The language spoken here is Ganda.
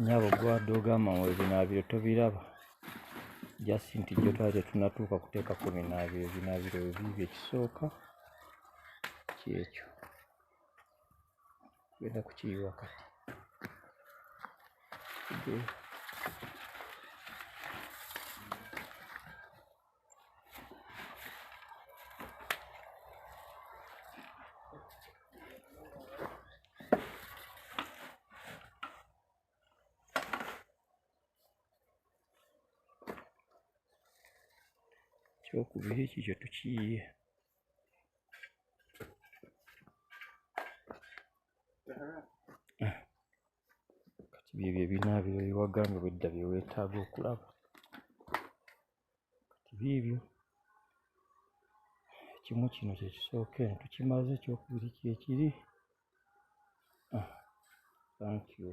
Nyabo gwadde ogamba mu ebinaabiro tobiraba just nti jjo twali tetunnatuuka kuteeka ku binaabiro. Ebinaabiro biibyo ekisooka kyekyo genda kukiyiwa kati kyokubiri kikyo tukiyiye. Kati byebyo ebinaabiro byewagambye bwedda byeweetaaga okulaba. Kati biibyo ekimu kino kyekisooka eno tukimaze, ekyokubiri kyekiri. Thank you.